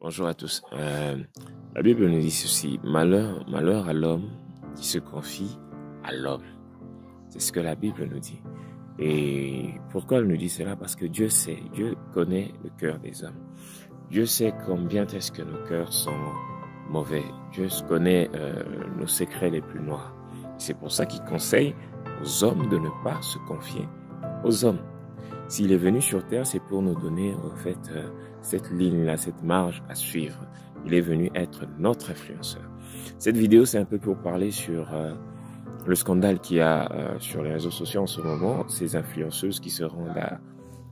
Bonjour à tous. La Bible nous dit ceci: malheur à l'homme qui se confie à l'homme. C'est ce que la Bible nous dit. Et pourquoi elle nous dit cela? Parce que Dieu sait, Dieu connaît le cœur des hommes. Dieu sait combien est-ce que nos cœurs sont mauvais. Dieu connaît nos secrets les plus noirs. C'est pour ça qu'il conseille aux hommes de ne pas se confier aux hommes. S'il est venu sur terre, c'est pour nous donner en fait cette ligne-là, cette marge à suivre. Il est venu être notre influenceur. Cette vidéo, c'est un peu pour parler sur le scandale qu'il y a sur les réseaux sociaux en ce moment. Ces influenceuses qui se rendent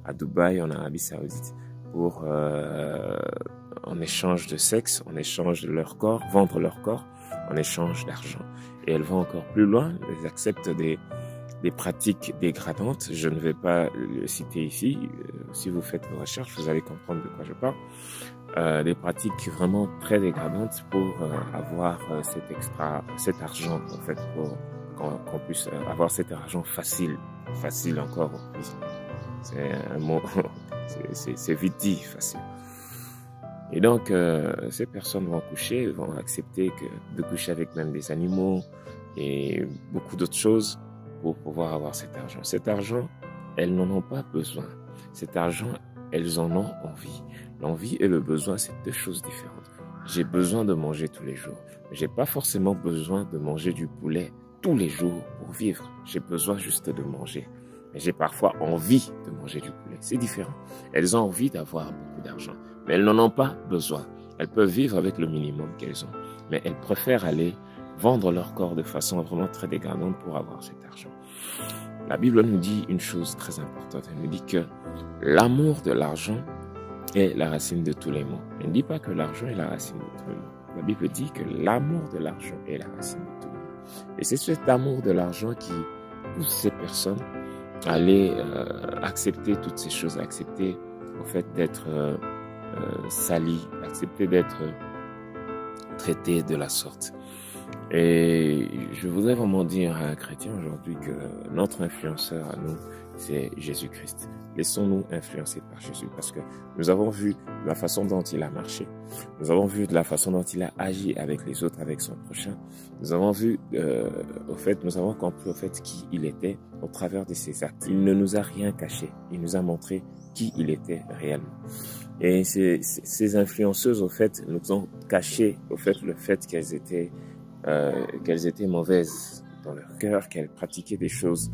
à Dubaï, en Arabie Saoudite, pour en échange de sexe, en échange de leur corps, vendre leur corps, en échange d'argent. Et elles vont encore plus loin, elles acceptent des pratiques dégradantes. Je ne vais pas le citer ici. Si vous faites vos recherches, vous allez comprendre de quoi je parle. Des pratiques vraiment très dégradantes pour avoir cet argent, en fait, pour qu'on puisse avoir cet argent facile encore. C'est un mot, c'est vite dit, facile. Et donc, ces personnes vont accepter de coucher avec même des animaux et beaucoup d'autres choses pour pouvoir avoir cet argent. Cet argent, elles n'en ont pas besoin. Cet argent, elles en ont envie. L'envie et le besoin, c'est deux choses différentes. J'ai besoin de manger tous les jours. Mais j'ai pas forcément besoin de manger du poulet tous les jours pour vivre. J'ai besoin juste de manger. Mais j'ai parfois envie de manger du poulet. C'est différent. Elles ont envie d'avoir beaucoup d'argent. Mais elles n'en ont pas besoin. Elles peuvent vivre avec le minimum qu'elles ont. Mais elles préfèrent aller vendre leur corps de façon vraiment très dégradante pour avoir cet argent. La Bible nous dit une chose très importante. Elle nous dit que l'amour de l'argent est la racine de tous les maux. Elle ne dit pas que l'argent est la racine de tous les maux. La Bible dit que l'amour de l'argent est la racine de tous les maux. Et c'est cet amour de l'argent qui pousse ces personnes à aller accepter toutes ces choses, accepter au fait d'être salies, accepter d'être traitées de la sorte. Et je voudrais vraiment dire à un chrétien aujourd'hui que notre influenceur à nous, c'est Jésus-Christ. Laissons-nous influencer par Jésus, parce que nous avons vu la façon dont il a marché. Nous avons vu de la façon dont il a agi avec les autres, avec son prochain. Nous avons vu, nous avons compris au fait qui il était au travers de ses actes. Il ne nous a rien caché. Il nous a montré qui il était réellement. Et ces influenceuses, au fait, nous ont caché, au fait, le fait qu'elles étaient mauvaises dans leur cœur, qu'elles pratiquaient des choses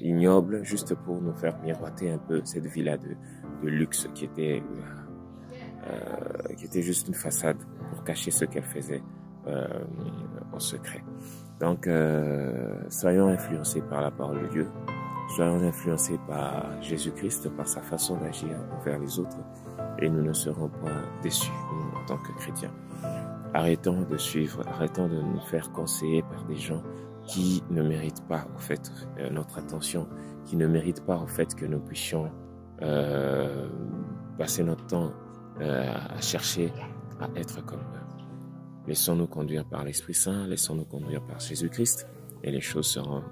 ignobles juste pour nous faire miroiter un peu cette vie-là de luxe qui était juste une façade pour cacher ce qu'elles faisaient en secret. Donc, soyons influencés par la parole de Dieu, soyons influencés par Jésus-Christ, par sa façon d'agir envers les autres, et nous ne serons pas déçus, nous, en tant que chrétiens. Arrêtons de suivre, arrêtons de nous faire conseiller par des gens qui ne méritent pas, au fait, notre attention, qui ne méritent pas, au fait, que nous puissions passer notre temps à chercher à être comme eux. Laissons-nous conduire par l'Esprit Saint, laissons-nous conduire par Jésus-Christ, et les choses seront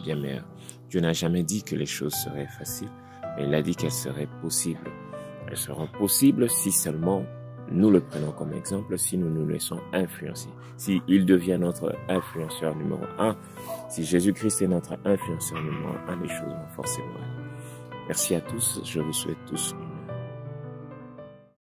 bien meilleures. Dieu n'a jamais dit que les choses seraient faciles, mais il a dit qu'elles seraient possibles. Elles seront possibles si seulement nous le prenons comme exemple, si nous nous laissons influencer. Si il devient notre influenceur numéro 1, si Jésus-Christ est notre influenceur numéro 1, les choses vont forcément aller. Merci à tous, je vous souhaite tous